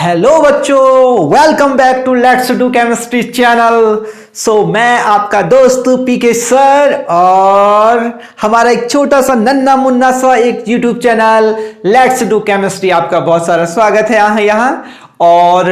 Hello बच्चों, welcome back to let's do chemistry channel. मैं आपका दोस्त पीके सर और हमारा एक छोटा सा नन्ना मुन्ना सा एक YouTube channel let's do chemistry, आपका बहुत सारा स्वागत है यहाँ। और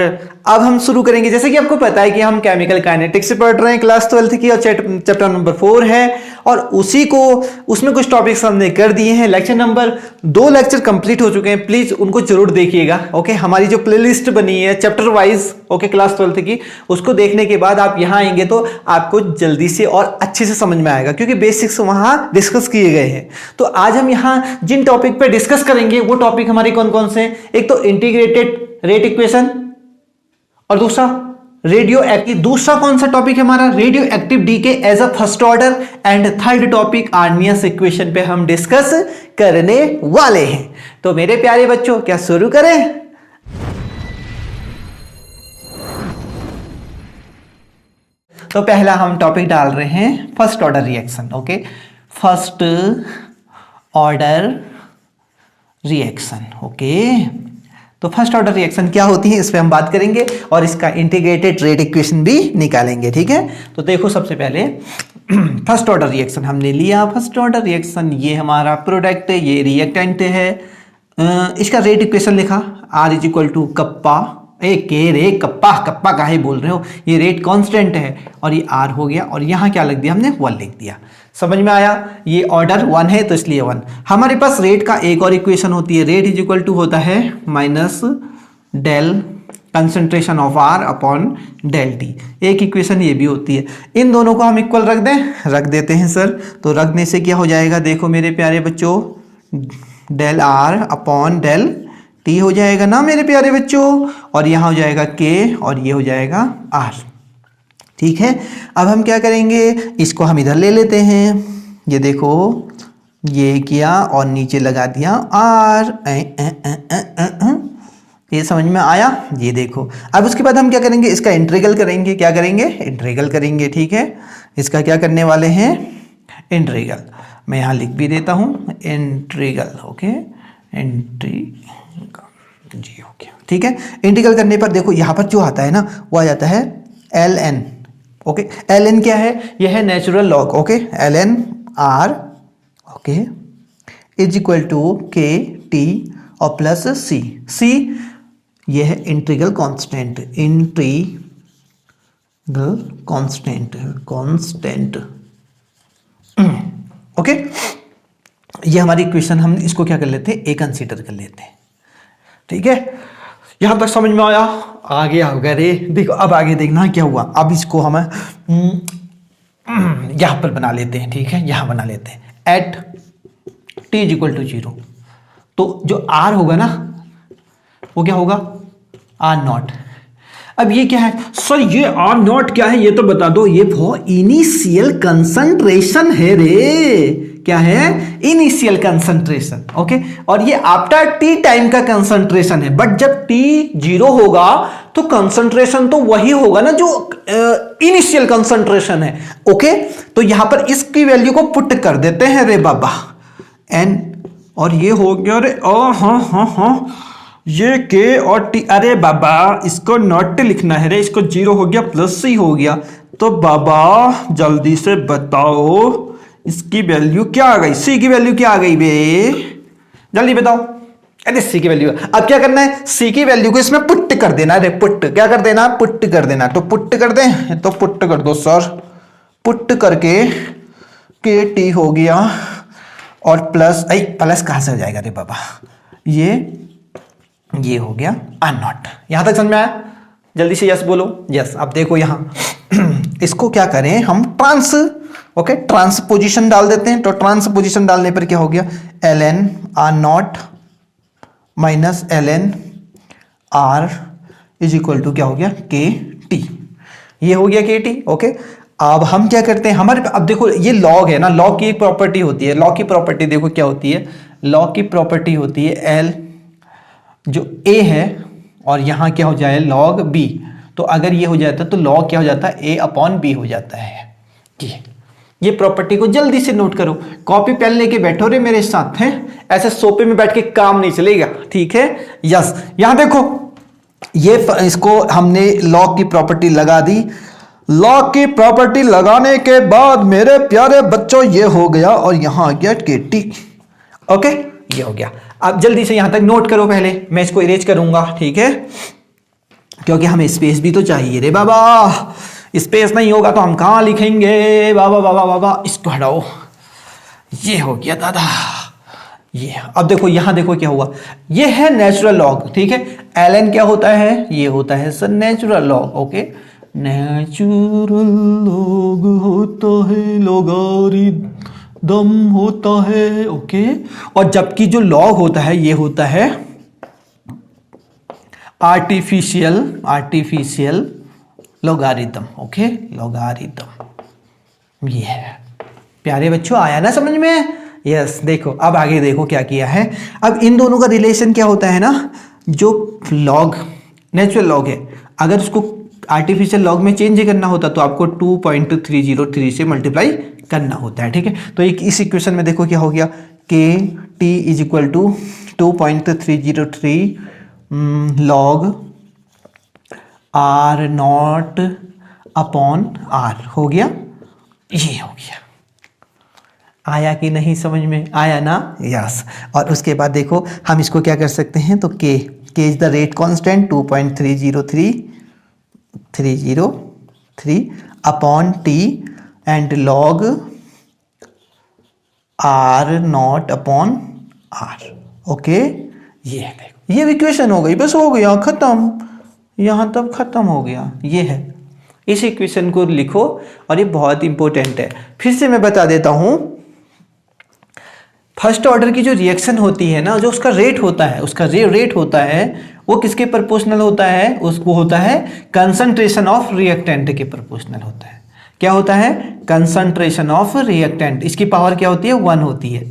अब हम शुरू करेंगे। जैसे कि आपको पता है कि हम केमिकल काइनेटिक्स से पढ़ रहे हैं क्लास 12 की, और चैप्टर नंबर 4 है, और उसमें कुछ टॉपिक्स हमने कर दिए हैं। लेक्चर नंबर 2 लेक्चर कंप्लीट हो चुके हैं, प्लीज उनको जरूर देखिएगा। ओके, हमारी जो प्लेलिस्ट बनी है चैप्टर वाइज, ओके, क्लास 12 की, उसको देखने के बाद आप यहाँ आएंगे तो आपको जल्दी से और अच्छे से समझ में आएगा, क्योंकि बेसिक्स वहां डिस्कस किए गए हैं। तो आज हम यहाँ जिन टॉपिक पे डिस्कस करेंगे वो टॉपिक हमारे कौन कौन से हैं? एक तो इंटीग्रेटेड रेट इक्वेशन, और दूसरा रेडियो एक्टिव। दूसरा कौन सा टॉपिक है हमारा? Radioactive decay as a first order. And third topic Arrhenius equation पे हम डिस्कस करने वाले हैं। तो मेरे प्यारे बच्चों, क्या शुरू करें? तो पहला हम टॉपिक डाल रहे हैं first order reaction. Okay, first order reaction. Okay, तो फर्स्ट ऑर्डर रिएक्शन क्या होती है इस पे हम बात करेंगे, और इसका इंटीग्रेटेड रेट इक्वेशन भी निकालेंगे। ठीक है, तो देखो सबसे पहले फर्स्ट ऑर्डर रिएक्शन हमने लिया। फर्स्ट ऑर्डर रिएक्शन, ये हमारा प्रोडक्ट है, ये रिएक्टेंट है। इसका रेट इक्वेशन लिखा, R is equal to kappa, kappa kappa काहे बोल रहे हो, ये रेट कांस्टेंट है, और ये R हो गया, और यहाँ क्या लिख दिया हमने? 1 लिख दिया। समझ में आया? ये ऑर्डर 1 है तो इसलिए 1। हमारे पास रेट का एक और इक्वेशन होती है, रेट इज इक्वल टू होता है minus del concentration of R upon del T। एक इक्वेशन ये भी होती है। इन दोनों को हम इक्वल रख दें, रख देते हैं सर। तो रखने से क्या हो जाएगा? देखो मेरे प्यारे बच्चों, del R upon del T हो जाएगा ना मेरे प्यारे बच्चों, और यहाँ हो जाएगा K, और ये हो जाएगा R। ठीक है, अब हम क्या करेंगे, इसको हम इधर ले लेते हैं। ये देखो, ये किया और नीचे लगा दिया R। ये समझ में आया? ये देखो, अब उसके बाद हम क्या करेंगे, इसका इंटीग्रल करेंगे। क्या करेंगे? इंटीग्रल करेंगे। ठीक है, इसका क्या करने वाले हैं? इंटीग्रल। मैं यहाँ लिख भी देता हूँ, इंटीग्रल। ओके, इंटीग्रल जी हो गया। ठीक है, इंटीग्रल करने पर देखो यहाँ पर जो आता है ना, वो आ जाता है ln। ओके, ln क्या है? यह है natural log. Okay, ln R, okay, is equal to K T और प्लस सी। सी यह है integral constant, integral constant. Okay, ये हमारी इक्वेशन, हम इसको क्या कर लेते हैं? ए कंसीडर कर लेते हैं। ठीक है, यहां तक समझ में आया? आगे होगा रे। देखो अब आगे देखना क्या हुआ। अब इसको हम यहां पर बना लेते हैं। ठीक है, यहां बना लेते हैं, at T is equal to 0। तो जो आर होगा ना, वो क्या होगा? R naught. अब ये क्या है सर? ये आर नॉट क्या है ये तो बता दो। ये वो इनिशियल कंसंट्रेशन है रे। क्या है? Initial concentration. ओके, और ये आफ्टर टी टाइम का कंसंट्रेशन है। बट जब टी 0 होगा तो कंसंट्रेशन तो वही होगा ना जो इनिशियल कंसंट्रेशन है। ओके, तो यहां पर इसकी वैल्यू को पुट कर देते हैं रे बाबा, एन, और ये हो गया रे। हाँ, ये के और टी। अरे बाबा, इसको नॉट लिखना है रे, इसको 0 हो गया, प्लस सी हो गया। तो बाबा जल्दी से बताओ इसकी वैल्यू क्या आ गई? सी की वैल्यू क्या आ गई बे? जल्दी बताओ। अरे सी की वैल्यू, अब क्या करना है? सी की वैल्यू को इसमें पुट कर देना। अरे पुट क्या कर देना? पुट कर देना। तो पुट कर दें, तो पुट कर दो सर। पुट करके के टी हो गया, और प्लस, प्लस कहां से हो जाएगा रे बाबा? ये हो गया आर नॉट। यहां तक समझ में आया? जल्दी से यस बोलो। यस। अब देखो यहां इसको क्या करें हम? ट्रांसपोजिशन डाल देते हैं। तो ट्रांसपोजिशन डालने पर क्या हो गया? ln R naught minus ln R is equal to क्या हो गया? K T. ये हो गया के टी। ओके, अब हम क्या करते हैं? हमारे, अब देखो ये लॉग है ना, लॉग की एक प्रॉपर्टी होती है। लॉग की प्रॉपर्टी देखो क्या होती है? लॉग की प्रॉपर्टी होती है एल जो a है, और यहां क्या हो जाए? Log b। तो अगर ये हो जाता है तो लॉग क्या हो जाता है? a अपॉन b हो जाता है। ये प्रॉपर्टी को जल्दी से नोट करो, कॉपी पेन लेके बैठो रे मेरे साथ। हैं ऐसे सोफे में बैठ के काम नहीं चलेगा। ठीक है, यस। यहां देखो, ये इसको हमने लॉग की प्रॉपर्टी लगा दी। लॉग की प्रॉपर्टी लगाने के बाद मेरे प्यारे बच्चों ये हो गया और यहां आ गया के टी। ओके, ये हो गया। अब जल्दी से यहां तक नोट करो, पहले मैं इसको इरेज करूंगा, ठीक है, क्योंकि हमें स्पेस भी तो चाहिए रे बाबा। स्पेस नहीं होगा तो हम कहां लिखेंगे बाबा बाबा बाबा। इसको हटाओ, ये हो गया दादा। ये अब देखो, यहां देखो क्या हुआ, ये है नेचुरल लॉग, ठीक है। ln क्या होता है, ये होता है sir natural log. Okay, natural log होता है, लॉगरिदम होता है। ओके, और जबकि जो लॉग होता है ये होता है आर्टिफिशियल लॉगरिदम। ओके, लॉगरिदम ये है। प्यारे बच्चों, आया ना समझ में? यस, देखो अब आगे देखो क्या किया है। अब इन दोनों का रिलेशन क्या होता है ना, जो लॉग नेचुरल लॉग है, अगर उसको आर्टिफिशियल लॉग में चेंज करना होता तो आपको 2.303 से मल्टीप्लाई करना होता है, ठीक है। तो एक इस इक्वेशन में देखो क्या हो गया, K T is equal to 2.303 log R naught upon R हो गया। ये हो गया, आया कि नहीं समझ में? आया ना? यस। और उसके बाद देखो हम इसको क्या कर सकते हैं, तो K is the rate constant 2.303 upon T and log R naught upon R. Okay, ये देखो, ये इक्वेशन हो गई, बस हो गया, खत्म। यहां तक खत्म हो गया, ये है। इस इक्वेशन को लिखो और ये बहुत इंपॉर्टेंट है। फिर से मैं बता देता हूं, फर्स्ट ऑर्डर की जो रिएक्शन होती है ना, जो उसका रेट होता है, उसका रेट होता है, वो किसके प्रोपोर्शनल होता है? उसको होता है कंसंट्रेशन ऑफ रिएक्टेंट के प्रोपोर्शनल होता है। क्या होता है? Concentration of reactant. इसकी पावर क्या होती है? 1 होती है।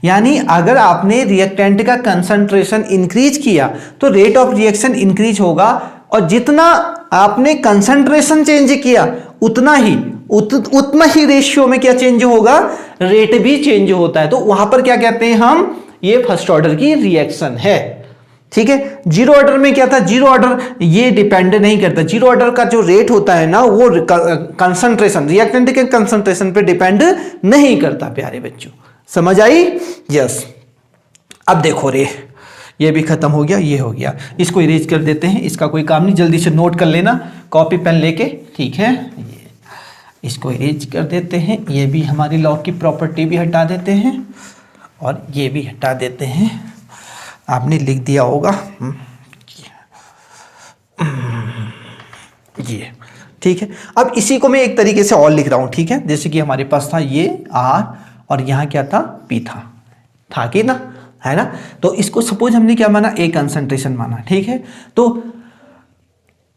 यानी अगर आपने रिएक्टेंट का कंसंट्रेशन इंक्रीज किया तो रेट ऑफ रिएक्शन इंक्रीज होगा, और जितना आपने कंसंट्रेशन चेंज किया उतना ही रेशियो में क्या चेंज होगा? रेट भी चेंज होता है। तो वहां पर क्या कहते हैं हम? ये फर्स्ट ऑर्डर की रिएक्शन है, ठीक है। जीरो ऑर्डर में क्या था? जीरो ऑर्डर ये डिपेंड नहीं करता। जीरो ऑर्डर का जो रेट होता है ना, वो कंसंट्रेशन, रिएक्टेंट के कंसंट्रेशन पे डिपेंड नहीं करता। प्यारे बच्चों, समझ आई? यस। अब देखो रे, ये भी खत्म हो गया, ये हो गया। इसको इरेज कर देते हैं, इसका कोई काम नहीं, जल्दी से नोट कर लेना कॉपी पेन लेके, ठीक है। इसको इरेज कर देते हैं, ये भी हमारी लॉग की प्रॉपर्टी भी हटा देते हैं और ये भी हटा देते हैं। आपने लिख दिया होगा ये, ठीक है। अब इसी को मैं एक तरीके से और लिख रहा हूं, ठीक है। जैसे कि हमारे पास था ये आर और यहां क्या था? पी था कि ना, है ना। तो इसको सपोज हमने क्या माना? ए कंसंट्रेशन माना, ठीक है। तो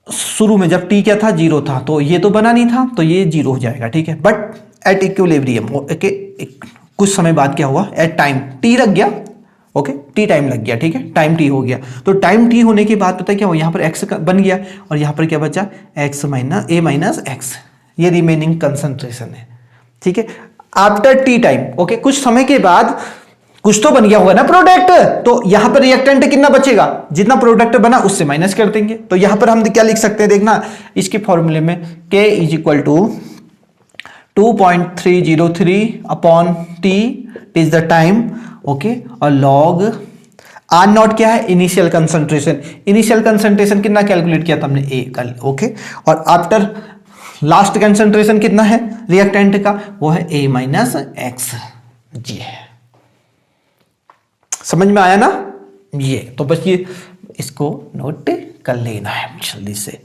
शुरू में जब टी क्या था? 0 था, तो ये तो बना नहीं था, तो ये 0 हो जाएगा, ठीक है। बट एट इक्विलिब्रियम कुछ समय बाद क्या हुआ? एट टाइम टी लग गया, ओके, टी टाइम लग गया, ठीक है, टाइम टी हो गया। तो टाइम टी होने के बाद पता है क्या हुआ? यहाँ पर एक्स बन गया और यहाँ पर क्या बचा? एक्स माइनस ए माइनस एक्स, ये रिमेनिंग कंसंट्रेशन है, ठीक है। आफ्टर टी टाइम, ओके, कुछ समय के बाद कुछ तो बन गया होगा ना प्रोडक्ट, तो यहां पर रिएक्टेंट कितना बचेगा? जितना प्रोडक्ट बना उससे माइनस कर देंगे। तो यहां पर हम क्या लिख सकते हैं? देखना इसके फॉर्मूले में, K is equal to 2.303 upon T is the time, okay, और लॉग आर नॉट क्या है? Initial concentration. इनिशियल कंसंट्रेशन कितना कैलकुलेट किया था हमने? ए कल, ओके, और आफ्टर लास्ट कंसंट्रेशन कितना है रिएक्टेंट का? वो है ए माइनस एक्स। जी है, समझ में आया ना? ये तो बस ये इसको नोट कर लेना है जल्दी से।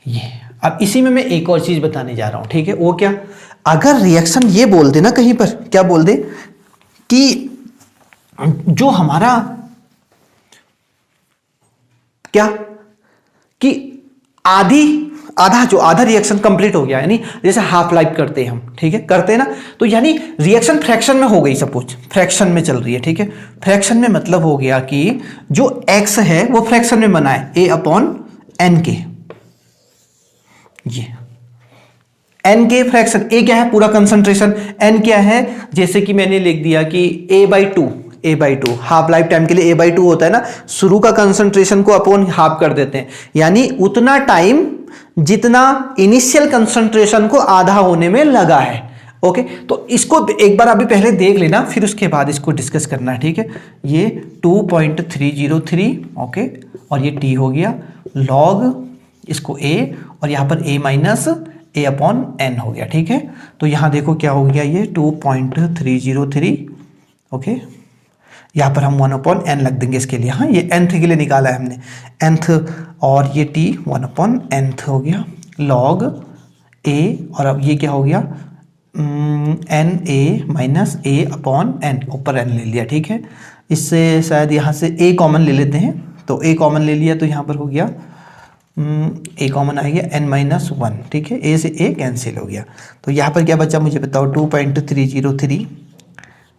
ये अब इसी में मैं एक और चीज बताने जा रहा हूं, ठीक है। वो क्या? अगर रिएक्शन ये बोल दे ना कहीं पर, क्या बोल दे कि जो हमारा क्या कि आधा रिएक्शन कंप्लीट हो गया, यानी जैसे हाफ लाइफ करते हैं हम, ठीक है, करते हैं ना, तो यानी रिएक्शन फ्रैक्शन में हो गई, सपोज फ्रैक्शन में चल रही है, ठीक है। फ्रैक्शन में मतलब हो गया कि जो एक्स है वो फ्रैक्शन में बना है, ए अपॉन एन के, ये एन के फ्रैक्शन। ए क्या है? पूरा कंसंट्रेशन। एन क्या है? जैसे कि मैंने लिख दिया कि A by 2, A/2, half life time के लिए A/2 होता है ना, शुरू का कंसंट्रेशन को अपॉन हाफ कर देते हैं, यानी उतना टाइम जितना इनिशियल कंसंट्रेशन को आधा होने में लगा है। ओके, तो इसको एक बार अभी पहले देख लेना, फिर उसके बाद इसको डिस्कस करना है, ठीक है। ये 2.303, ओके, और ये t हो गया log इसको a, और यहाँ पर a minus a upon n हो गया, ठीक है। तो यहाँ देखो क्या हो गया, ये 2.303, ओके, यहाँ पर हम 1 अपॉन n लग देंगे इसके लिए। हाँ, ये nth के लिए निकाला है हमने, nth, और ये t 1 अपॉन nth हो गया log a, और अब ये क्या हो गया n a minus a upon n, ऊपर n ले लिया, ठीक है। इससे शायद यहाँ से a कॉमन ले लेते हैं, तो a कॉमन ले लिया तो यहाँ पर हो गया a कॉमन आ गया n माइनस 1, ठीक है। a से a कैंसिल हो गया, तो यहाँ पर क्या बचा मुझे बताओ, 2.303,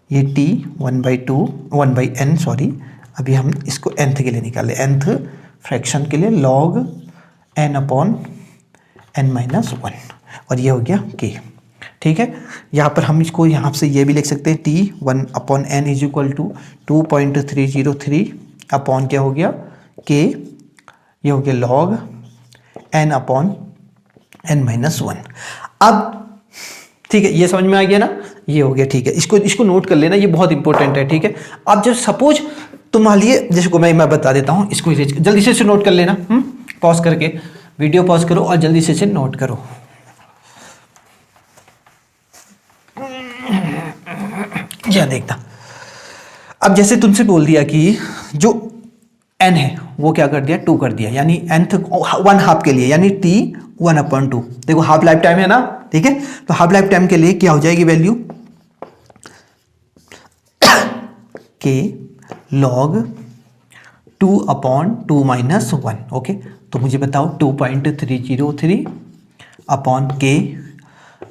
ये t 1/n, सॉरी, अभी हम इसको nth के लिए निकाले, nth फ्रैक्शन के लिए log n upon n minus 1, और ये हो गया k, ठीक है। यहाँ पर हम इसको यहाँ से ये भी लिख सकते हैं, t 1 upon n is equal to 2.303 upon क्या हो गया k, ये हो गया log n upon n minus 1। अब ठीक है, ये समझ में आ गया ना, ये हो गया, ठीक है। इसको नोट कर लेना, ये बहुत इंपॉर्टेंट है, ठीक है। अब जब सपोज तुम्हारे लिए, जैसे को मैं बता देता हूँ, इसको जल्दी से इसे नोट कर लेना, पॉज करके वीडियो पॉज करो और जल्दी से इसे नोट करो। यह देखना, अब जैसे तुमसे बोल दिया कि जो n है वो क्या कर दिया, 2 कर दिया, यानी nth 1 हाफ के लिए, यानी t 1/2। देखो हाफ लाइफ टाइम है ना, ठीक है। तो हाफ लाइफ टाइम के लिए क्या हो जाएगी value, k log 2/2 minus 1, okay. तो मुझे बताओ 2.303 अपॉन k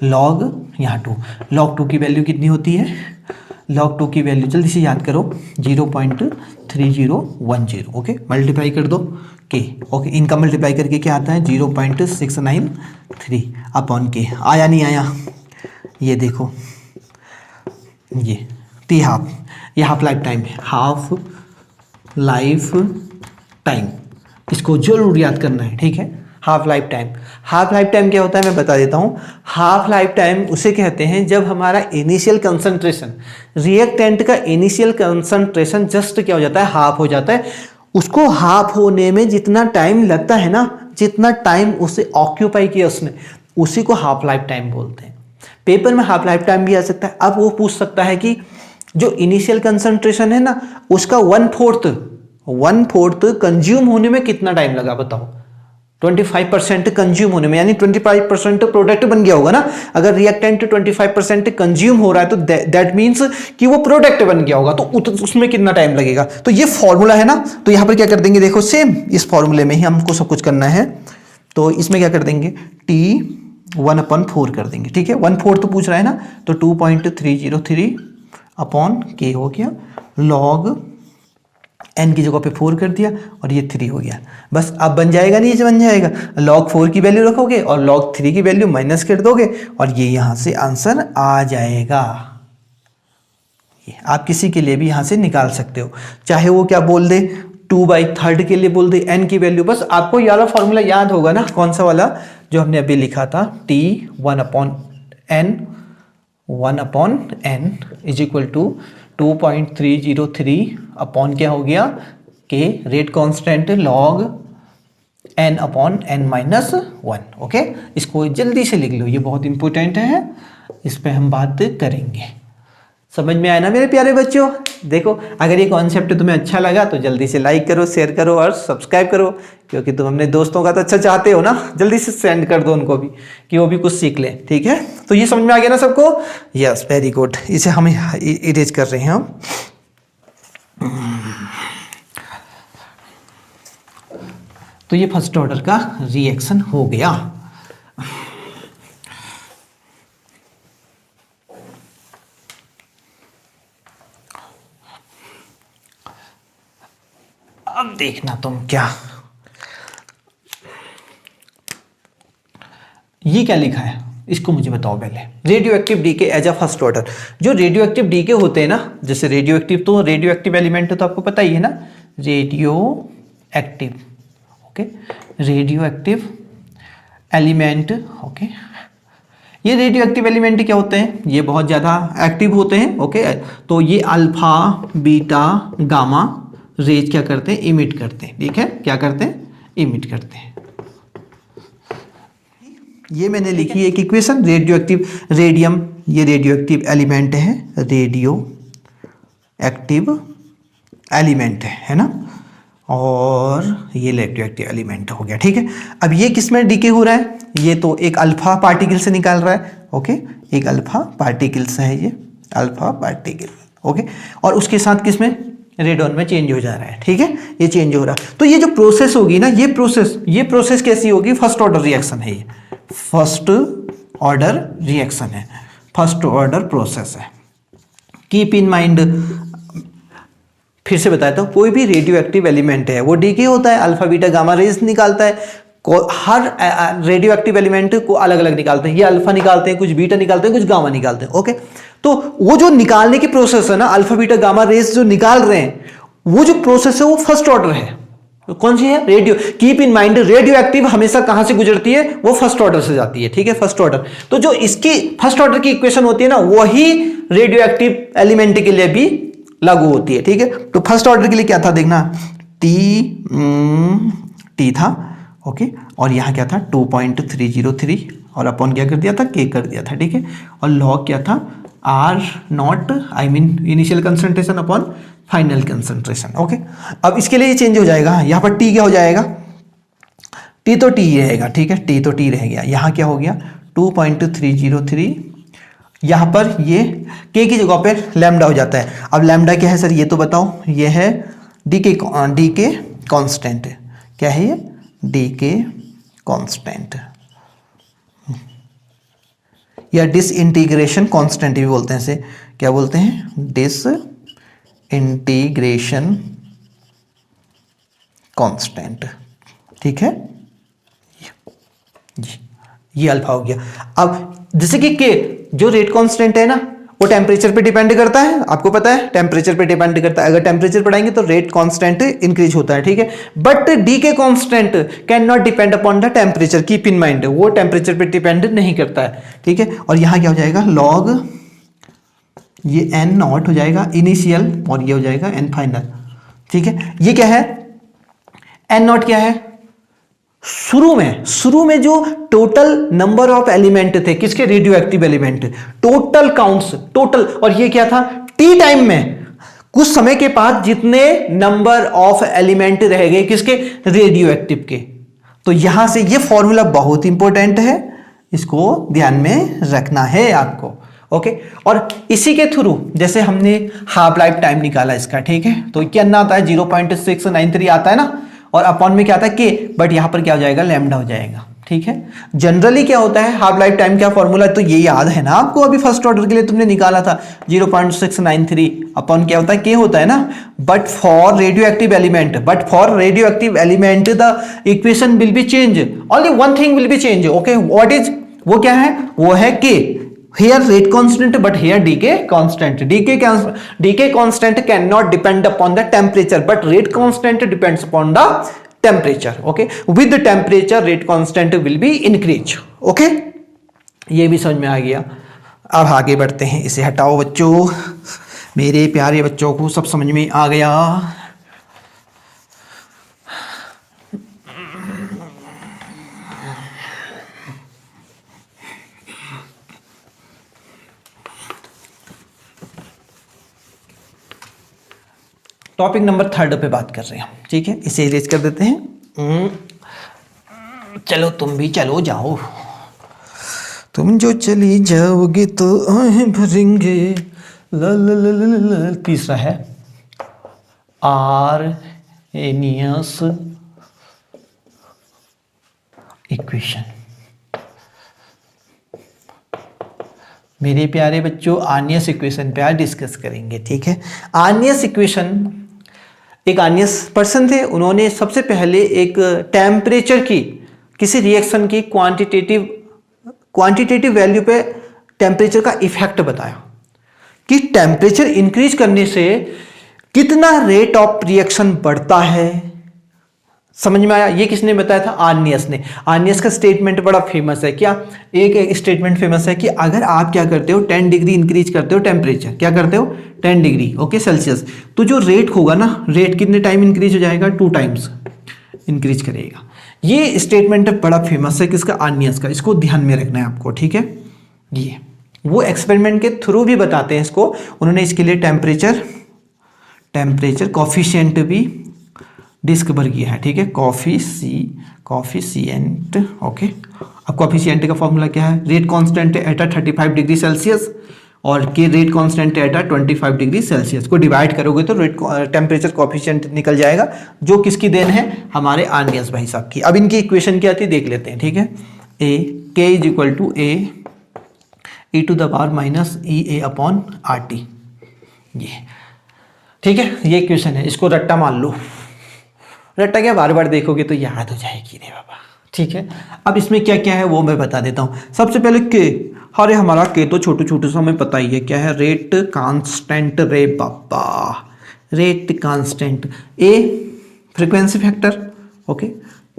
log, यहाँ 2, log 2 की वैल्यू कितनी होती है, log 2 की वैल्यू जल्दी से याद करो 0.3010, ओके, मल्टीप्लाई कर दो k, ओके, इनका मल्टीप्लाई करके क्या आता है 0.693 अपॉन k, आया नहीं आया, ये देखो, ये t हाफ, ये हाफ लाइफ टाइम है, हाफ लाइफ टाइम, इसको जरूर याद करना है, ठीक है। Half life time, half life time क्या होता है मैं बता देता हूँ। हाफ लाइफ टाइम उसे कहते हैं जब हमारा इनिशियल कंसंट्रेशन, रिएक्टेंट का इनिशियल कंसंट्रेशन जस्ट क्या हो जाता है, हाफ हो जाता है। उसको हाफ होने में जितना टाइम लगता है ना, जितना टाइम उसे ऑक्यूपाई किया उसने, उसी को हाफ लाइफ टाइम बोलते हैं। पेपर में हाफ लाइफ टाइम भी आ सकता है। अब वो पूछ सकता है कि जो इनिशियल कंसंट्रेशन है ना, उसका 1/4 कंज्यूम होने में कितना टाइम लगा बताओ। 25% कंज्यूम होने में, यानी 25% प्रोडक्ट बन गया होगा ना। अगर रिएक्टेंट 25% कंज्यूम हो रहा है तो दैट मीन्स कि वो प्रोडक्ट बन गया होगा, तो उसमें कितना टाइम लगेगा। तो ये फॉर्मूला है ना, तो यहां पर क्या कर देंगे, देखो सेम इस फॉर्मूले में ही हमको सब कुछ करना है। तो इसमें क्या कर देंगे, t 1/4 कर देंगे, ठीक है। 1/4 तो पूछ रहा है ना, तो 2.303 अपॉन k हो गया, log n की जगह पे 4 कर दिया और ये 3 हो गया। बस अब बन जाएगा, नहीं ये बन जाएगा, log 4 की वैल्यू रखोगे और log 3 की वैल्यू माइनस कर दोगे और ये यहाँ से आंसर आ जाएगा। ये आप किसी के लिए भी यहाँ से निकाल सकते हो, चाहे वो क्या बोल दे 2/3 के लिए बोल दे n की वैल्यू। बस आपको ये वाला फॉर्मूला याद होगा ना, कौन सा वाला जो हमने अभी लिखा था, t 1/n is equal to 2.303 upon क्या हो गया, K rate constant log n upon n minus 1, okay. इसको जल्दी से लिख लो, ये बहुत इंपॉर्टेंट है, इस पे हम बात करेंगे। समझ में आया ना मेरे प्यारे बच्चों। देखो अगर ये कॉन्सेप्ट तुम्हें अच्छा लगा तो जल्दी से लाइक करो, शेयर करो और सब्सक्राइब करो, क्योंकि तुम अपने दोस्तों का तो अच्छा चाहते हो ना। जल्दी से सेंड कर दो उनको भी कि वो भी कुछ सीख लें, ठीक है। तो ये समझ में आ गया ना सबको, यस वेरी गुड। इसे हम इरेज कर रहे हैं हम। तो ये फर्स्ट ऑर्डर का रिएक्शन हो गया। अब देखना तुम क्या, ये क्या लिखा है, इसको मुझे बताओ पहले। Radioactive decay as a first order. जो रेडियो एक्टिव डीके होते हैं ना, जैसे रेडियो एक्टिव एलिमेंट है तो आपको पता ही है ना, radio active, okay, radio active element, okay. ये रेडियो एक्टिव एलिमेंट क्या होते हैं, ये बहुत ज़्यादा एक्टिव होते हैं, ओके। तो ये अल्फा बीटा गामा रेज क्या करते हैं, इमिट करते हैं, ठीक है, क्या करते हैं, इमिट करते हैं। ये मैंने लिखी है एक इक्वेशन, रेडियो एक्टिव रेडियम, ये रेडियो एक्टिव एलिमेंट है, रेडियो एक्टिव एलिमेंट है ना, और ये रेडियो एक्टिव एलिमेंट हो गया, ठीक है। अब ये किस में डीके हो रहा है, ये तो एक अल्फा पार्टिकल से निकाल रहा है, ओके, एक अल्फा पार्टिकल से है ये अल्फा पार्टिकल, ओके, और उसके साथ किस में, रेडॉन में चेंज हो जा रहा है, ठीक है, ये चेंज हो रहा है। तो ये जो प्रोसेस होगी ना, ये प्रोसेस कैसी होगी, फर्स्ट ऑर्डर रिएक्शन है, ये फर्स्ट ऑर्डर रिएक्शन है, फर्स्ट ऑर्डर प्रोसेस है। कीप इन माइंड, फिर से बताता हूं, कोई भी रेडियो एक्टिव एलिमेंट है वो डीके होता है, अल्फा बीटा गामा रेज निकालता है, हर रेडियो एक्टिव एलिमेंट को अलग अलग निकालते हैं, ये अल्फा निकालते हैं, कुछ बीटा निकालते हैं, कुछ गामा निकालते हैं, ओके। तो वो जो निकालने की प्रोसेस है ना, अल्फा बीटा गामा रेज जो निकाल रहे हैं, वो जो प्रोसेस है वो फर्स्ट ऑर्डर है। तो कौन सी है, radio. Keep in mind, radio active हमेशा कहां से गुजरती है, वो फर्स्ट ऑर्डर से जाती है, ठीक है, फर्स्ट ऑर्डर। तो जो इसकी फर्स्ट ऑर्डर की इक्वेशन होती है ना, वही रेडियो एक्टिव एलिमेंट के लिए भी लागू होती है, ठीक है। तो फर्स्ट ऑर्डर के लिए क्या था देखना, टी था, ओके, और यहां क्या था 2.303, और अपॉन क्या कर दिया था, के कर दिया था, ठीक है, और लॉग क्या था, R naught, I mean initial concentration upon final concentration, okay. अब इसके लिए ये चेंज हो जाएगा, यहां पर टी क्या हो जाएगा, टी तो टी रहेगा, ठीक है, टी तो टी रह गया, यहां क्या हो गया 2.303, यहां पर ये के की जगह पे लैम्डा हो जाता है। अब लैम्डा क्या है सर, ये तो बताओ, ये है डी के कांस्टेंट, क्या है ये, डी के कांस्टेंट, या डिसइंटीग्रेशन कांस्टेंट भी बोलते हैं इसे, क्या बोलते हैं, डिसइंटीग्रेशन कांस्टेंट, ठीक है जी, ये अल्फा हो गया। अब जैसे कि के जो रेट कांस्टेंट है ना, वो टेम्परेचर पे डिपेंड करता है, आपको पता है टेम्परेचर पे डिपेंड करता है, अगर टेम्परेचर बढ़ाएंगे तो रेट कांस्टेंट इंक्रीज होता है, ठीक है। बट डी के constant can not depend upon the temperature, keep in mind, वो टेम्परेचर पे डिपेंड नहीं करता है, ठीक है। और यहां क्या हो जाएगा, लॉग ये एन नॉट हो जाएगा इनिशियल, और ये हो जाएगा एन फाइनल, ठीक है। ये क्या है, एन नॉट क्या है, शुरू में जो टोटल नंबर ऑफ एलिमेंट थे, किसके, radio active element, total counts, total, और ये क्या था, टी टाइम में कुछ समय के बाद जितने नंबर ऑफ एलिमेंट रह गए किसके, रेडियो एक्टिव के। तो यहां से ये फॉर्मूला बहुत इंपॉर्टेंट है, इसको ध्यान में रखना है आपको, ओके। और इसी के थ्रू जैसे हमने हाफ लाइफ टाइम निकाला इसका, ठीक है, तो क्या आता है 0.693 आता है ना, और अपॉन में क्या आता है के, बट यहां पर क्या हो जाएगा, लैम्डा हो जाएगा, ठीक है। जनरली क्या होता है, हाफ लाइफ टाइम क्या फॉर्मूला है, तो ये याद है ना आपको, अभी फर्स्ट ऑर्डर के लिए तुमने निकाला था 0.693 अपॉन क्या होता है, के होता है ना। But for radio active element the equation will be change, only one thing will be change, okay, what is, वो क्या है, वो है के। Here rate constant, but here decay constant. Decay constant cannot depend upon the temperature, but rate constant depends upon the temperature. Okay, with the temperature, rate constant will be increase. Okay, ये भी समझ में आ गया। अब आगे बढ़ते हैं, इसे हटाओ बच्चों, मेरे प्यारे बच्चों को सब समझ में आ गया। टॉपिक नंबर 3 पे बात कर रहे हैं, ठीक है, इसे इरेज कर देते हैं। चलो तुम भी चलो जाओ, तुम जो चली जाओगे तो आहें भरेंगे, तीसरा है आर्हेनियस इक्वेशन। मेरे प्यारे बच्चों, आर्नियस इक्वेशन पे आज डिस्कस करेंगे, ठीक है। आर्नियस इक्वेशन, एक आर्नियस पर्सन थे, उन्होंने सबसे पहले एक टेम्परेचर की किसी रिएक्शन की क्वांटिटेटिव क्वांटिटेटिव वैल्यू पे टेम्परेचर का इफेक्ट बताया कि टेम्परेचर इंक्रीज करने से कितना रेट ऑफ रिएक्शन बढ़ता है। समझ में आया? ये किसने बताया था? आर्नियस ने। आर्नियस का स्टेटमेंट बड़ा फेमस है। क्या एक स्टेटमेंट फेमस है कि अगर आप क्या करते हो 10 डिग्री इंक्रीज करते हो टेम्परेचर, क्या करते हो 10 डिग्री ओके सेल्सियस, तो जो रेट होगा ना, रेट कितने टाइम इंक्रीज हो जाएगा? 2 टाइम्स इंक्रीज करेगा। ये स्टेटमेंट बड़ा फेमस है किसका? आर्नियस का। इसको ध्यान में रखना है आपको, ठीक है। ये वो एक्सपेरिमेंट के थ्रू भी बताते हैं इसको। उन्होंने इसके लिए टेम्परेचर कॉफिशिएंट भी डिस्कवर किया है, ठीक है। Coefficient okay. अब कॉफिशिएंट का फॉर्मूला क्या है? Rate constant eight 35 degree Celsius और के rate constant eight 25 degree Celsius को डिवाइड करोगे तो रेट टेम्परेचर कॉफिशिएंट निकल जाएगा, जो किसकी देन है? हमारे आर्नियस भाई साहब की। अब इनकी इक्वेशन क्या आती है देख लेते हैं, ठीक है। A K is equal to A E to the power minus E A upon R T, ये ठीक है। ये इक्वेशन है, इसको रट्टा मान लो। रट्टा क्या, बार बार देखोगे तो याद हो जाएगी रे बाबा, ठीक है। अब इसमें क्या क्या है वो मैं बता देता हूँ। सबसे पहले के, अरे हमारा के तो छोटे छोटे सा हमें पता ही है क्या है, रेट कांस्टेंट रे बाबा, rate constant. A frequency factor okay,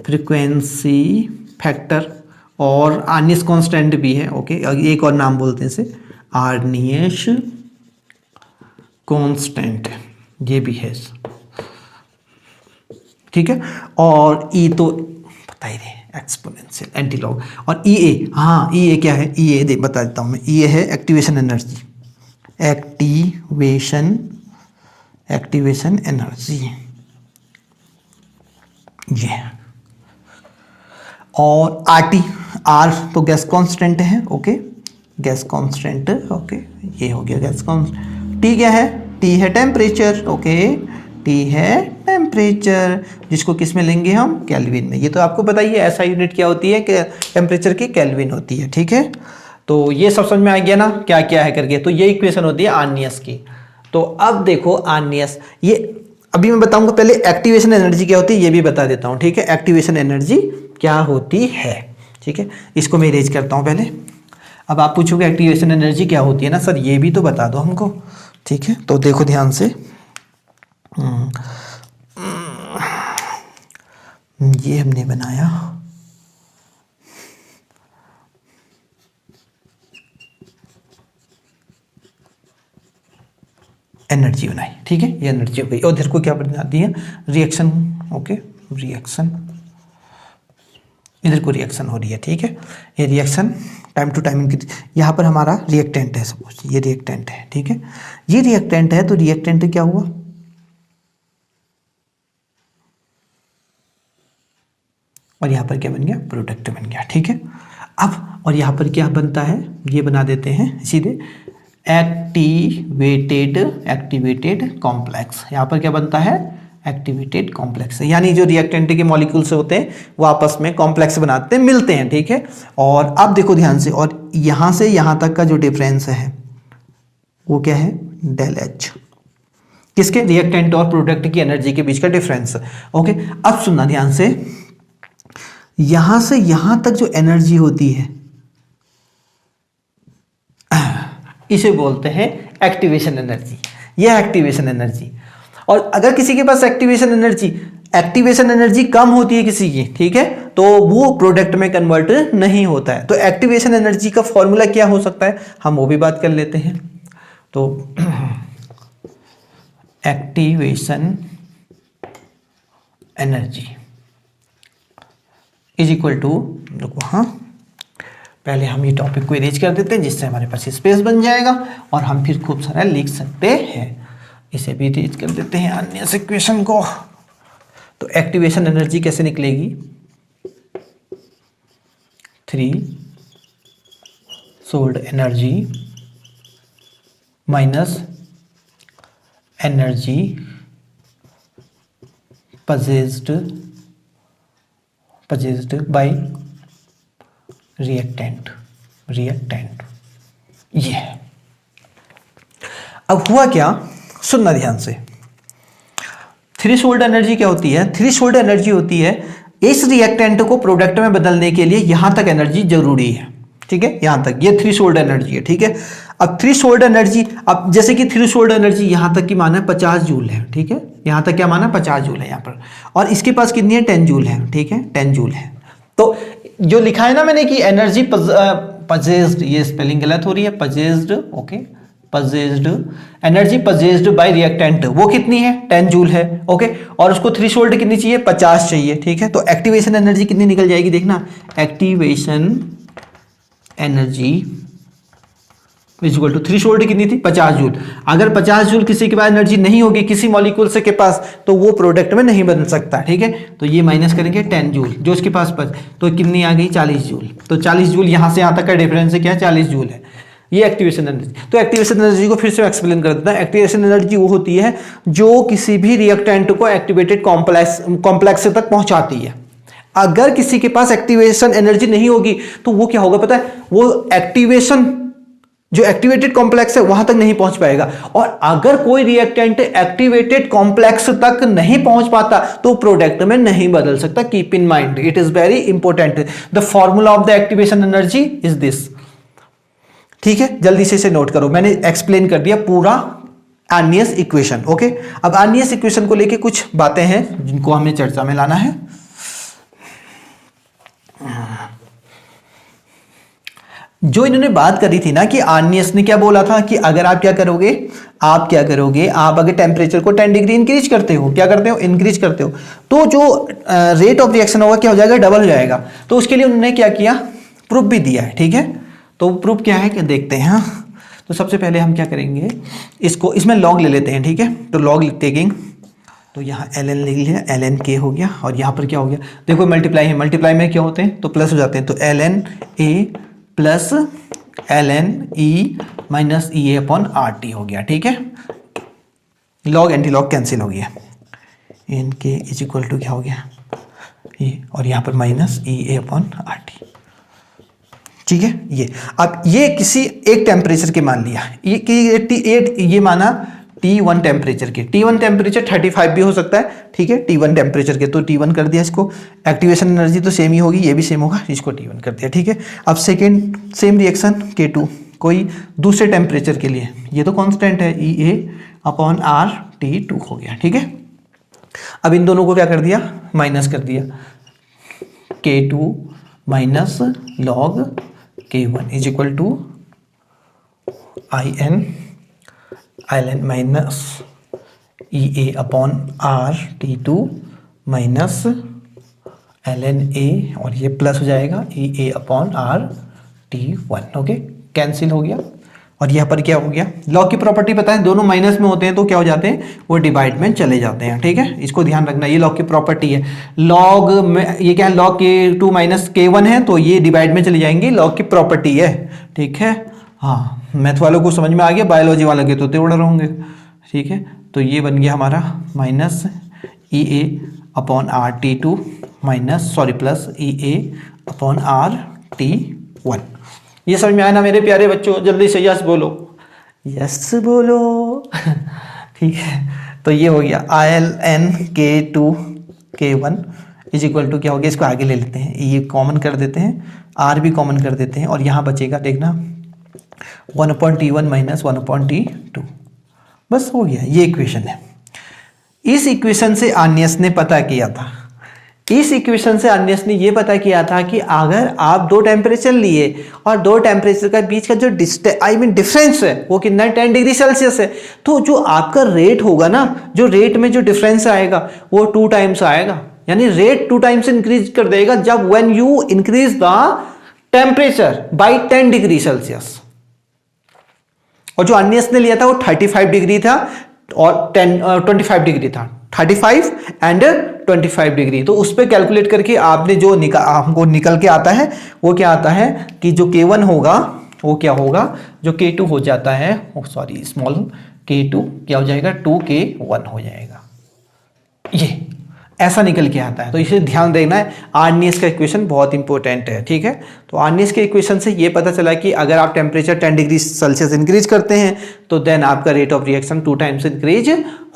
frequency factor, और आर्नियस कांस्टेंट भी है ओके। एक और नाम बोलते हैं इसे आर्नियस कांस्टेंट, ये भी है, ठीक है। और ई तो पता ही है, एक्सपोनेंशियल एंटीलॉग। और ई ए, हाँ ई ए क्या है? ई ए दे बता देता हूँ मैं। ई ए है एक्टिवेशन एनर्जी, एक्टिवेशन एनर्जी ये। और आर टी, आर तो गैस कांस्टेंट है ओके, गैस कांस्टेंट ओके, ये हो गया गैस कांस्टेंट। टी क्या है? टी है टेम्परेचर ओके, टी है टेम्परेचर, जिसको किस में लेंगे हम? केल्विन में। ये तो आपको पता ही है ऐसा यूनिट क्या होती है कि टेम्परेचर की केल्विन होती है, ठीक है। तो ये सब समझ में आ गया ना क्या क्या है करके। तो ये इक्वेशन होती है आर्नियस की। तो अब देखो आर्नियस, ये अभी मैं बताऊंगा, पहले एक्टिवेशन एनर्जी क्या होती है ये भी बता देता हूँ, ठीक है। एक्टिवेशन एनर्जी क्या होती है, ठीक है। इसको मैं इरेज करता हूँ पहले। अब आप पूछोगे एक्टिवेशन एनर्जी क्या होती है ना सर, ये भी तो बता दो हमको, ठीक है। तो देखो ध्यान से, ये हमने बनाया एनर्जी बनाई, ठीक है। ये एनर्जी हो गई। और इधर को क्या बनाती है? रिएक्शन ओके, रिएक्शन, इधर को रिएक्शन हो रही है, ठीक है। ये रिएक्शन टाइम टू टाइम इनकी, यहाँ पर हमारा रिएक्टेंट है, सपोज ये रिएक्टेंट है, ठीक है। ये रिएक्टेंट है तो रिएक्टेंट क्या हुआ? और यहाँ पर क्या बन गया? प्रोडक्ट बन गया, ठीक है। अब और यहाँ पर क्या बनता है? ये बना देते हैं सीधे एक्टिवेटेड कॉम्प्लेक्स। यहाँ पर क्या बनता है? एक्टिवेटेड कॉम्प्लेक्स, यानी जो रिएक्टेंट के मॉलिक्यूल्स होते हैं वो आपस में कॉम्प्लेक्स बनाते हैं, मिलते हैं, ठीक है। और अब देखो ध्यान से, और यहाँ से यहाँ तक का जो डिफरेंस है वो क्या है? डेल एच, किसके? रिएक्टेंट और प्रोडक्ट की एनर्जी के बीच का डिफरेंस, ओके। अब सुनना ध्यान से, यहां से यहां तक जो एनर्जी होती है इसे बोलते हैं एक्टिवेशन एनर्जी। यह एक्टिवेशन एनर्जी। और अगर किसी के पास एक्टिवेशन एनर्जी कम होती है किसी की, ठीक है, तो वो प्रोडक्ट में कन्वर्ट नहीं होता है। तो एक्टिवेशन एनर्जी का फॉर्मूला क्या हो सकता है, हम वो भी बात कर लेते हैं। तो activation energy is equal to, हाँ पहले हम ये टॉपिक को इरेज कर देते हैं जिससे हमारे पास स्पेस बन जाएगा और हम फिर खूब सारा लिख सकते हैं। इसे भी इरेज कर देते हैं अन्य इक्वेशन को। तो एक्टिवेशन एनर्जी कैसे निकलेगी? 3 energy minus energy possessed by reactant. ये है। अब हुआ क्या, सुनना ध्यान से। थ्रेशोल्ड एनर्जी क्या होती है? थ्रेशोल्ड एनर्जी होती है इस रिएक्टेंट को प्रोडक्ट में बदलने के लिए यहां तक एनर्जी जरूरी है, ठीक है, यहां तक ये थ्रेशोल्ड एनर्जी है। ठीक है, अब थ्रेशोल्ड एनर्जी, अब जैसे कि थ्रेशोल्ड एनर्जी यहां तक की माना है 50 जूल है। ठीक है, यहां तक क्या माना है 50 जूल है यहां पर, और इसके पास कितनी है 10 जूल है। ठीक है, 10 जूल है। तो जो लिखा है ना मैंने कि एनर्जी पजेस्ड, ये स्पेलिंग गलत हो रही है, possessed, okay, possessed, energy possessed bye reactant वो कितनी है 10 जूल है। ओके, और उसको थ्रेशोल्ड कितनी चाहिए 50 चाहिए। ठीक है, तो एक्टिवेशन एनर्जी कितनी निकल जाएगी देखना, activation energy equal to threshold कितनी थी 50 जूल। अगर 50 जूल किसी के पास एनर्जी नहीं होगी किसी मॉलिक्यूल से के पास, तो वो प्रोडक्ट में नहीं बदल सकता। ठीक है, तो ये माइनस करेंगे 10 जूल जो उसके पास बच, तो कितनी आ गई 40 जूल। तो 40 जूल यहां से यहां तक का डिफरेंस है क्या 40 जूल है, ये एक्टिवेशन एनर्जी। तो एक्टिवेशन एनर्जी को फिर से एक्सप्लेन कर देता है। एक्टिवेशन एनर्जी वो होती है जो किसी भी रिएक्टेंट को एक्टिवेटेड कॉम्प्लेक्स तक पहुंचाती है। अगर किसी के पास एक्टिवेशन एनर्जी नहीं होगी तो वो क्या होगा पता है, वो एक्टिवेशन जो एक्टिवेटेड कॉम्प्लेक्स है वहां तक नहीं पहुंच पाएगा। और अगर कोई रिएक्टेंट एक्टिवेटेड कॉम्प्लेक्स तक नहीं पहुंच पाता तो प्रोडक्ट में नहीं बदल सकता। Keep in mind, it is very important, the formula of the activation energy is this. ठीक है, जल्दी से इसे नोट करो, मैंने एक्सप्लेन कर दिया पूरा आर्नियस इक्वेशन। ओके, अब आर्नियस इक्वेशन को लेके कुछ बातें हैं जिनको हमें चर्चा में लाना है। जो इन्होंने बात करी थी ना कि आर्नियस ने क्या बोला था कि अगर आप क्या करोगे, आप अगर टेम्परेचर को 10 डिग्री इंक्रीज करते हो, क्या करते हो इंक्रीज करते हो, तो जो रेट ऑफ रिएक्शन होगा क्या हो जाएगा डबल हो जाएगा। तो उसके लिए उन्होंने क्या किया, प्रूफ भी दिया है। ठीक है, तो प्रूफ क्या है कि देखते हैं। तो सबसे पहले हम क्या करेंगे, इसमें लॉग ले लेते हैं। ठीक है, तो लॉग टेकिंग, तो यहाँ ln ले लिया, ln k हो गया, और यहाँ पर क्या हो गया देखो मल्टीप्लाई है, मल्टीप्लाई में क्या होते हैं तो प्लस हो जाते हैं, तो ln a plus ln e minus E A upon R T हो गया। ठीक है, लॉग एंटी लॉग कैंसिल हो गया, इन के इज इक्वल टू क्या हो गया ये, और यहाँ पर minus E A upon R T. ठीक है, ये अब ये किसी एक टेम्परेचर के मान लिया, ये कि ये माना T1 टेम्परेचर के, T1 टेम्परेचर 35 भी हो सकता है। ठीक है, T1 टेम्परेचर के, तो T1 कर दिया इसको, एक्टिवेशन एनर्जी तो सेम ही होगी, ये भी सेम होगा, इसको T1 कर दिया। ठीक है, अब सेकेंड सेम रिएक्शन K2 कोई दूसरे टेम्परेचर के लिए, ये तो कांस्टेंट है ई ए अपॉन आर T2 हो गया। ठीक है, अब इन दोनों को क्या कर दिया माइनस कर दिया, K2 minus log K1 is equal to ln minus E A upon R T2 minus ln a, और ये प्लस हो जाएगा E A upon R T1। Okay, cancel हो गया, और यहाँ पर क्या हो गया, लॉग की प्रॉपर्टी पता है दोनों माइनस में होते हैं तो क्या हो जाते हैं वो डिवाइड में चले जाते हैं। ठीक है, इसको ध्यान रखना, ये लॉग की प्रॉपर्टी है। लॉग में ये क्या है, लॉग K2 माइनस K1 है तो ये डिवाइड में चले जाएंगे, लॉग की प्रॉपर्टी है। ठीक है, हाँ मैथ वालों को समझ में आ गया, बायोलॉजी वालों के तो उड़ रहे होंगे। ठीक है, तो ये बन गया हमारा minus E A upon R T2 minus plus E A upon R T1। ये समझ में आया ना मेरे प्यारे बच्चों, जल्दी से यस बोलो, यस बोलो। ठीक है, तो ये हो गया ln K2 K1 is equal to क्या हो गया, इसको आगे ले लेते हैं, ये कॉमन कर देते हैं, आर भी कॉमन कर देते हैं, और यहाँ बचेगा देखना 1/T1 माइनस 1/T2, बस हो गया, ये इक्वेशन है। इस इक्वेशन से आर्नियस ने पता किया था, इस इक्वेशन से आर्नियस ने ये पता किया था कि अगर आप दो टेम्परेचर लिए और दो टेम्परेचर का बीच का जो डिफरेंस है वो कितना 10 डिग्री सेल्सियस है, तो जो आपका रेट होगा ना, जो रेट में जो डिफरेंस आएगा वो 2 टाइम्स आएगा, यानी रेट 2 टाइम्स इंक्रीज कर देगा जब when you increase the temperature by 10 degree Celsius. और जो आर्नियस ने लिया था वो 35 डिग्री था और 25 डिग्री था, 35 एंड 25 डिग्री। तो उस पर कैलकुलेट करके आपने जो हमको निकल के आता है वो क्या आता है कि जो K1 होगा वो क्या होगा, जो K2 हो जाता है, स्मॉल K2 क्या हो जाएगा 2K1 हो जाएगा, ये ऐसा निकल के आता है। तो इसे ध्यान देना है, आर्नियस का इक्वेशन बहुत इंपॉर्टेंट है। ठीक है, तो आर्नियस के इक्वेशन से ये पता चला कि अगर आप टेम्परेचर 10 डिग्री सेल्सियस इंक्रीज करते हैं तो देन आपका rate of reaction 2 times increase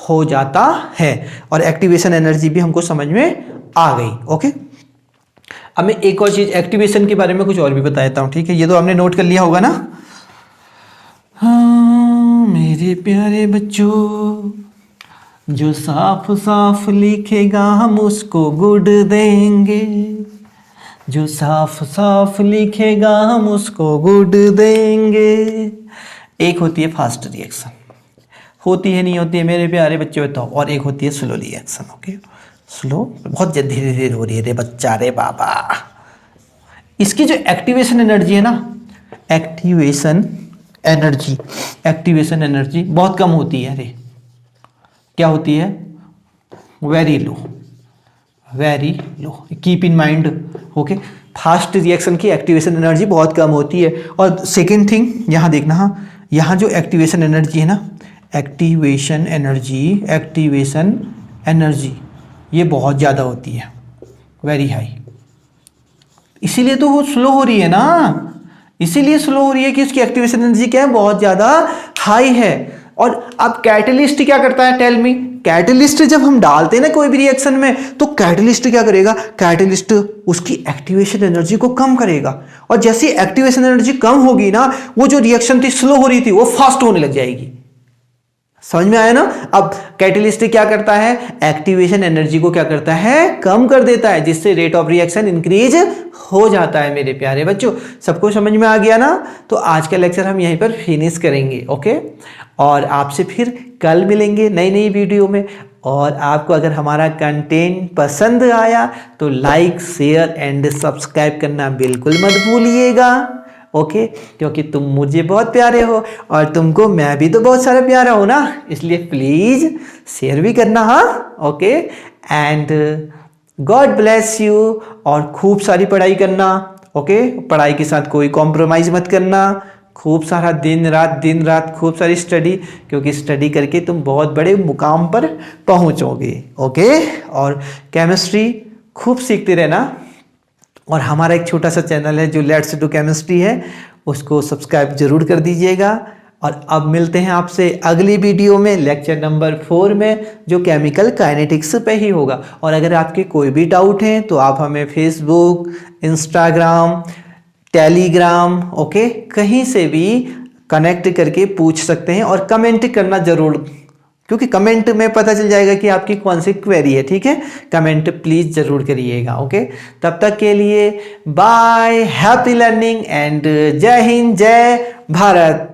हो जाता है, और एक्टिवेशन एनर्जी भी हमको समझ में आ गई। ओके, अब मैं एक और चीज एक्टिवेशन के बारे में कुछ और भी बता देता हूँ, ठीक है। ये तो हमने नोट कर लिया होगा ना। हाँ मेरे प्यारे बच्चों, जो साफ साफ लिखेगा हम उसको गुड देंगे, जो साफ साफ लिखेगा हम उसको गुड देंगे। एक होती है फास्ट रिएक्शन, होती है नहीं होती है मेरे प्यारे बच्चे बताओ, और एक होती है स्लो रिएक्शन। ओके, स्लो बहुत धीरे धीरे हो रही है रे बच्चा रे बाबा। इसकी जो एक्टिवेशन एनर्जी है ना, एक्टिवेशन एनर्जी बहुत कम होती है रे। क्या होती है? Very low, keep in mind. Okay, fast reaction की एक्टिवेशन एनर्जी बहुत कम होती है। और सेकेंड थिंग यहाँ देखना, हाँ यहाँ जो एक्टिवेशन एनर्जी है ना, एक्टिवेशन एनर्जी ये बहुत ज़्यादा होती है, वेरी हाई। इसीलिए तो वो स्लो हो रही है ना, इसीलिए स्लो हो रही है कि उसकी एक्टिवेशन एनर्जी क्या है, बहुत ज़्यादा हाई है। और अब कैटलिस्ट क्या करता है, टेल मी। कैटलिस्ट जब हम डालते हैं ना कोई भी रिएक्शन में, तो कैटलिस्ट क्या करेगा, कैटलिस्ट उसकी एक्टिवेशन एनर्जी को कम करेगा। और जैसे एक्टिवेशन एनर्जी कम होगी ना, वो जो रिएक्शन थी स्लो हो रही थी वो फास्ट होने लग जाएगी। समझ में आया ना। अब कैटलिस्ट क्या करता है, एक्टिवेशन एनर्जी को क्या करता है, कम कर देता है, जिससे रेट ऑफ रिएक्शन इंक्रीज हो जाता है। मेरे प्यारे बच्चों, सबको समझ में आ गया ना। तो आज का लेक्चर हम यहीं पर फिनिश करेंगे। ओके, और आपसे फिर कल मिलेंगे नई वीडियो में। और आपको अगर हमारा कंटेंट पसंद आया तो लाइक शेयर एंड सब्सक्राइब करना बिल्कुल मत भूलिएगा। ओके, क्योंकि तुम मुझे बहुत प्यारे हो और तुमको मैं भी तो बहुत सारा प्यारा हूं ना, इसलिए प्लीज शेयर भी करना। हाँ, okay, and God bless you. और खूब सारी पढ़ाई करना। ओके, पढ़ाई के साथ कोई कॉम्प्रोमाइज मत करना, खूब सारा दिन रात खूब सारी स्टडी, क्योंकि स्टडी करके तुम बहुत बड़े मुकाम पर पहुंचोगे। ओके, और केमिस्ट्री खूब सीखते रहना। और हमारा एक छोटा सा चैनल है जो लेट्स डू केमिस्ट्री है, उसको सब्सक्राइब जरूर कर दीजिएगा। और अब मिलते हैं आपसे अगली वीडियो में, लेक्चर नंबर 4 में, जो केमिकल काइनेटिक्स पे ही होगा। और अगर आपके कोई भी डाउट हैं तो आप हमें फेसबुक, इंस्टाग्राम, टेलीग्राम, ओके, कहीं से भी कनेक्ट करके पूछ सकते हैं। और कमेंट करना जरूर, क्योंकि कमेंट में पता चल जाएगा कि आपकी कौन सी क्वेरी है। ठीक है, कमेंट प्लीज जरूर करिएगा। ओके, तब तक के लिए बाय, हैप्पी लर्निंग एंड जय हिंद, जय भारत।